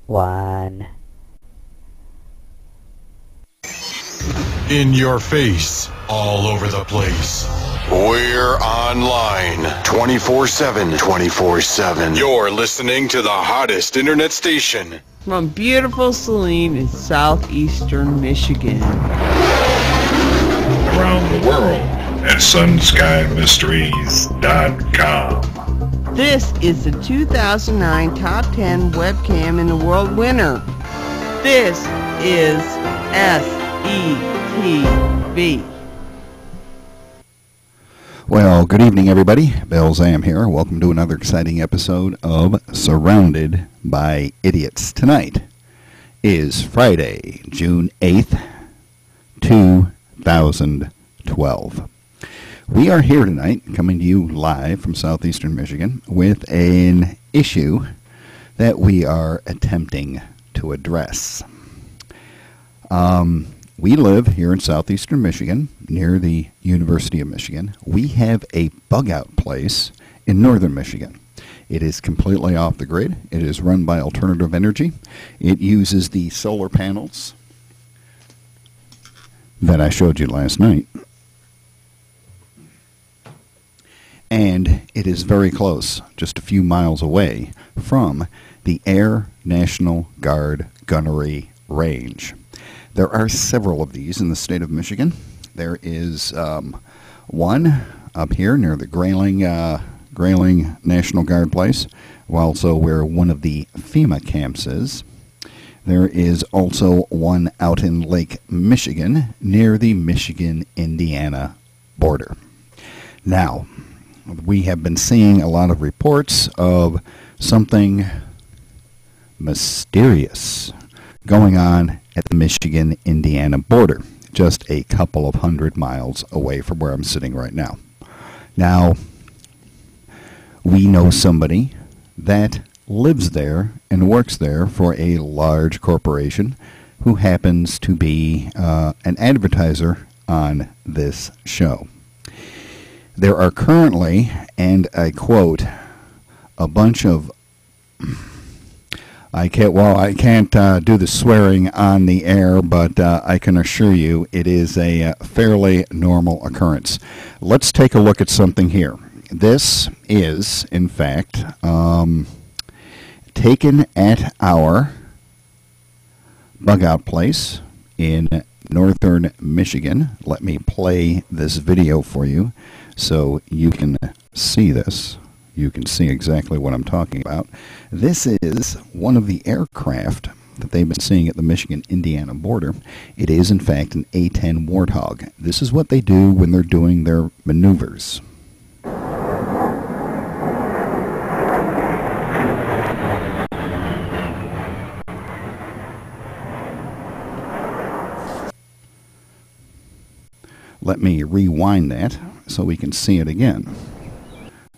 1. In your face, all over the place. We're online 24/7. 24/7. You're listening to the hottest internet station. From beautiful Saline in southeastern Michigan. Around the world at sunskyMysteries.com. This is the 2009 Top 10 Webcam in the World winner. This is SETV. Well, good evening, everybody. Bill Zam here. Welcome to another exciting episode of Surrounded by Idiots. Tonight is Friday, June 8th, 2012. We are here tonight, coming to you live from southeastern Michigan, with an issue that we are attempting to address. We live here in southeastern Michigan, near the University of Michigan. We have a bug-out place in northern Michigan. It is completely off the grid. It is run by alternative energy. It uses the solar panels that I showed you last night. And it is very close, just a few miles away, from the Air National Guard Gunnery Range. There are several of these in the state of Michigan. There is one up here near the Grayling National Guard Place, also where one of the FEMA camps is. There is also one out in Lake Michigan near the Michigan-Indiana border. Now, we have been seeing a lot of reports of something mysterious going on at the Michigan-Indiana border, just a couple of 100 miles away from where I'm sitting right now. Now, we know somebody that lives there and works there for a large corporation who happens to be an advertiser on this show. There are currently, and I quote, a bunch of... I can't do the swearing on the air, but I can assure you it is a fairly normal occurrence. Let's take a look at something here. This is, in fact, taken at our bug-out place in northern Michigan. Let me play this video for you so you can see this. You can see exactly what I'm talking about. This is one of the aircraft that they've been seeing at the Michigan-Indiana border. It is, in fact, an A-10 Warthog. This is what they do when they're doing their maneuvers. Let me rewind that so we can see it again.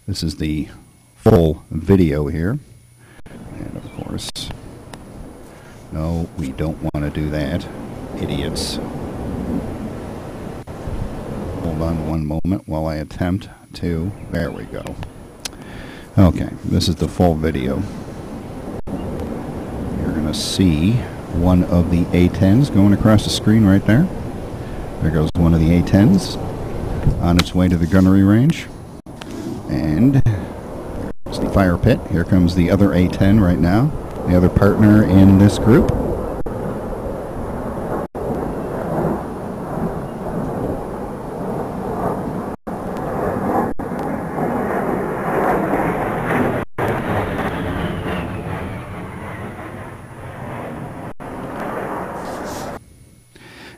This is the full video here. And of course, no, we don't want to do that. Idiots. Hold on one moment while I attempt to... There we go. Okay, this is the full video. You're going to see one of the A-10s going across the screen right there. There goes one of the A-10s on its way to the gunnery range. And there's the fire pit. Here comes the other A-10 right now, the other partner in this group.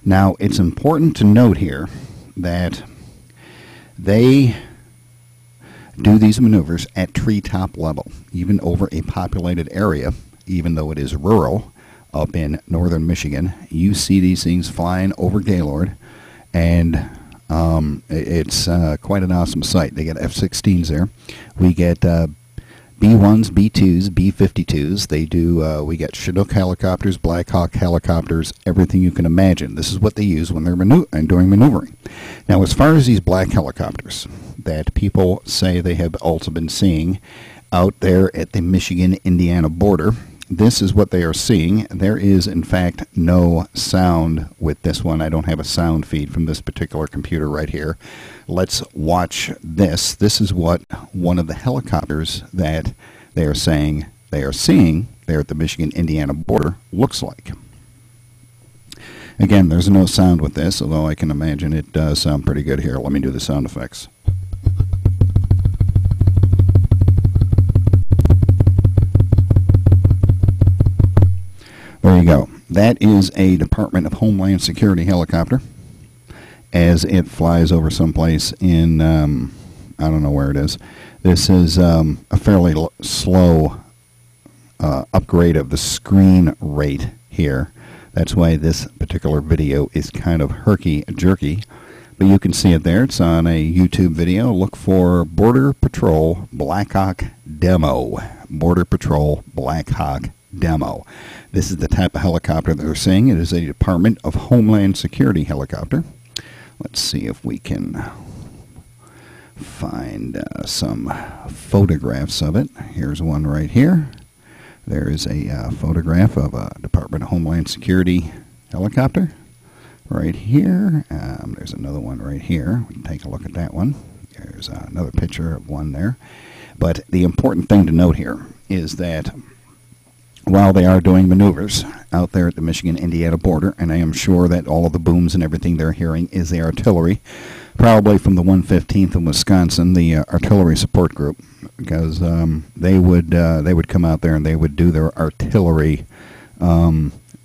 Now, it's important to note here that they do these maneuvers at treetop level, even over a populated area, even though it is rural up in northern Michigan. You see these things flying over Gaylord, and it's quite an awesome sight. They get F-16s there. We get B-1s, B-2s, B-52s. They do. We get Chinook helicopters, Black Hawk helicopters, everything you can imagine. This is what they use when they're doing maneuvering. Now, as far as these black helicopters that people say they have also been seeing out there at the Michigan-Indiana border, this is what they are seeing. There is, in fact, no sound with this one. I don't have a sound feed from this particular computer right here. Let's watch this. This is what one of the helicopters that they are saying they are seeing there at the Michigan-Indiana border looks like. Again, there's no sound with this, although I can imagine it does sound pretty good here. Let me do the sound effects. There you go. That is a Department of Homeland Security helicopter as it flies over someplace in, I don't know where it is. This is a fairly slow upgrade of the screen rate here. That's why this particular video is kind of herky-jerky. But you can see it there. It's on a YouTube video. Look for Border Patrol Black Hawk Demo. Border Patrol Black Hawk Demo. This is the type of helicopter that they're seeing. It is a Department of Homeland Security helicopter. Let's see if we can find some photographs of it. Here's one right here. There is a photograph of a Department of Homeland Security helicopter right here. There's another one right here. We can take a look at that one. There's another picture of one there. But the important thing to note here is that while they are doing maneuvers out there at the Michigan-Indiana border, and I am sure that all of the booms and everything they're hearing is the artillery, probably from the 115th in Wisconsin, the artillery support group, because they would come out there and they would do their artillery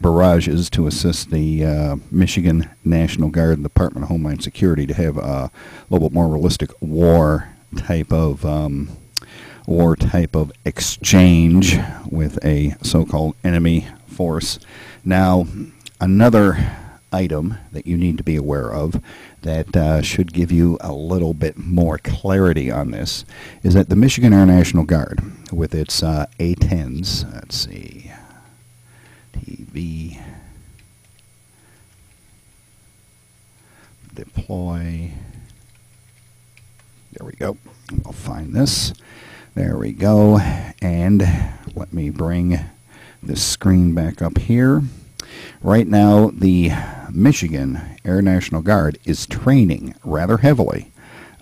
barrages to assist the Michigan National Guard and the Department of Homeland Security to have a little bit more realistic war type of exchange with a so-called enemy force. Now, another item that you need to be aware of that should give you a little bit more clarity on this is that the Michigan Air National Guard, with its A-10s, let's see, TV, deploy, there we go, I'll find this. There we go, and let me bring this screen back up here. Right now, the Michigan Air National Guard is training rather heavily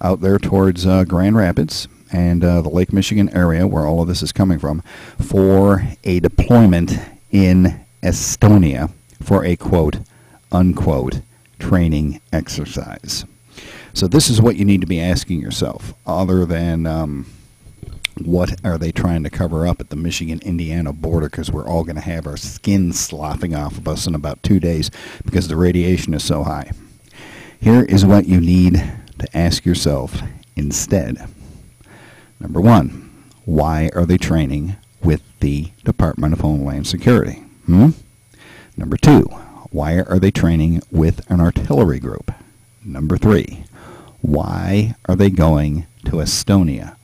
out there towards Grand Rapids and the Lake Michigan area where all of this is coming from for a deployment in Estonia for a quote-unquote training exercise. So this is what you need to be asking yourself, other than what are they trying to cover up at the Michigan-Indiana border, because we're all going to have our skin sloughing off of us in about 2 days because the radiation is so high. Here is what you need to ask yourself instead. Number one, why are they training with the Department of Homeland Security? Number two, why are they training with an artillery group? Number three, why are they going to Estonia?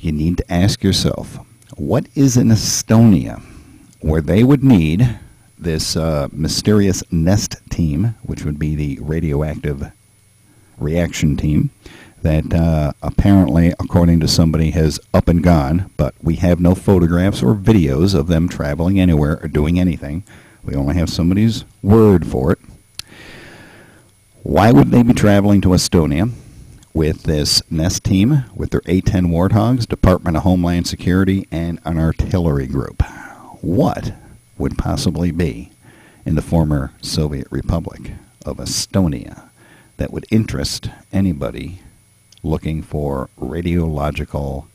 You need to ask yourself, what is in Estonia where they would need this mysterious NEST team, which would be the radioactive reaction team, that apparently, according to somebody, has up and gone, but we have no photographs or videos of them traveling anywhere or doing anything. We only have somebody's word for it. Why would they be traveling to Estonia with this NEST team, with their A-10 Warthogs, Department of Homeland Security, and an artillery group? What would possibly be in the former Soviet Republic of Estonia that would interest anybody looking for radiological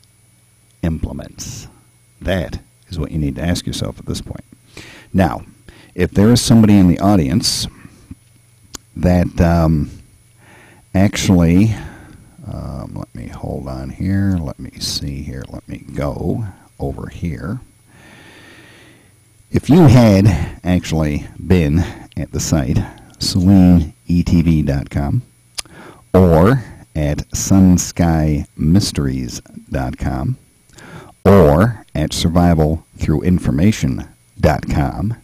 implements? That is what you need to ask yourself at this point. Now, if there is somebody in the audience that actually... let me hold on here. Let me see here. Let me go over here. If you had actually been at the site SeleneETV.com or at SunSkyMysteries.com or at SurvivalThroughInformation.com,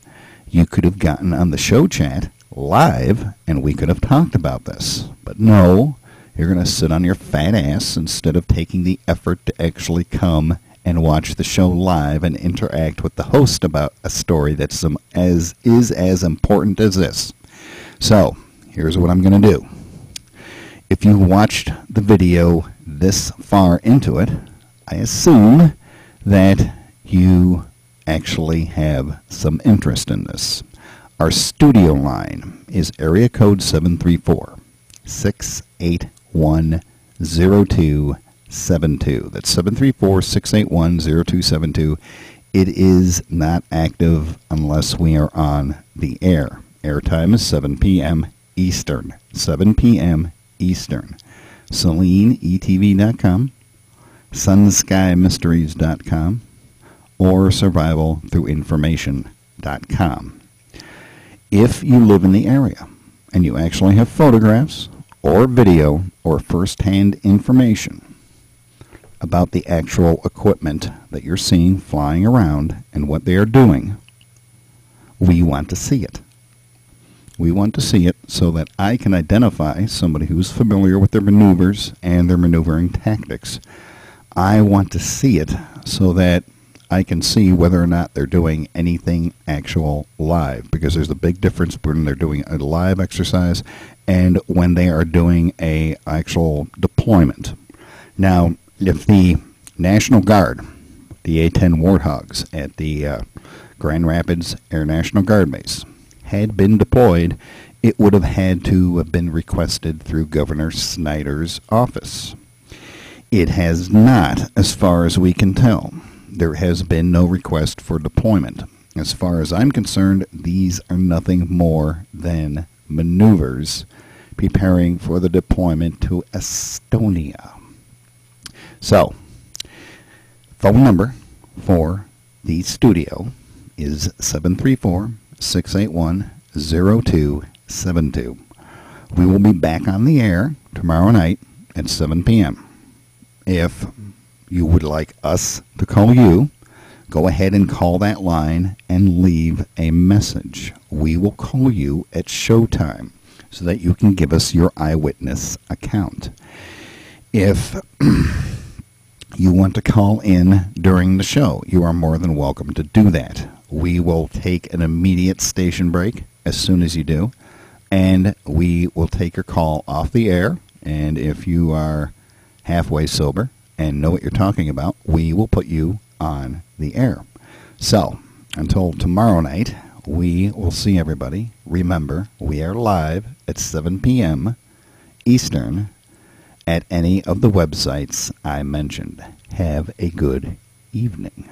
you could have gotten on the show chat live and we could have talked about this. But no, you're going to sit on your fat ass instead of taking the effort to actually come and watch the show live and interact with the host about a story that's as important as this. So, here's what I'm going to do. If you watched the video this far into it, I assume that you actually have some interest in this. Our studio line is area code 734-681-0272. That's 734-681-0272. It is not active unless we are on the air. Airtime is 7 p.m. Eastern. 7 p.m. Eastern. SeleneETV.com, SunskyMysteries.com, or SurvivalThroughInformation.com. If you live in the area and you actually have photographs or video or first-hand information about the actual equipment that you're seeing flying around and what they are doing, we want to see it. We want to see it so that I can identify somebody who's familiar with their maneuvers and their maneuvering tactics. I want to see it so that I can see whether or not they're doing anything actual live, because there's a big difference when they're doing a live exercise and when they are doing a actual deployment. Now, if the National Guard, the A-10 Warthogs at the Grand Rapids Air National Guard Base, had been deployed, it would have had to have been requested through Governor Snyder's office. It has not, as far as we can tell. There has been no request for deployment. As far as I'm concerned, these are nothing more than maneuvers preparing for the deployment to Estonia. So, phone number for the studio is 734-681-0272. We will be back on the air tomorrow night at 7 p.m. If you would like us to call you, go ahead and call that line and leave a message. We will call you at showtime so that you can give us your eyewitness account. If you want to call in during the show, you are more than welcome to do that. We will take an immediate station break as soon as you do, and we will take your call off the air, and if you are halfway sober and know what you're talking about, we will put you on the air. So, until tomorrow night, we will see everybody. Remember, we are live at 7 p.m. Eastern at any of the websites I mentioned. Have a good evening.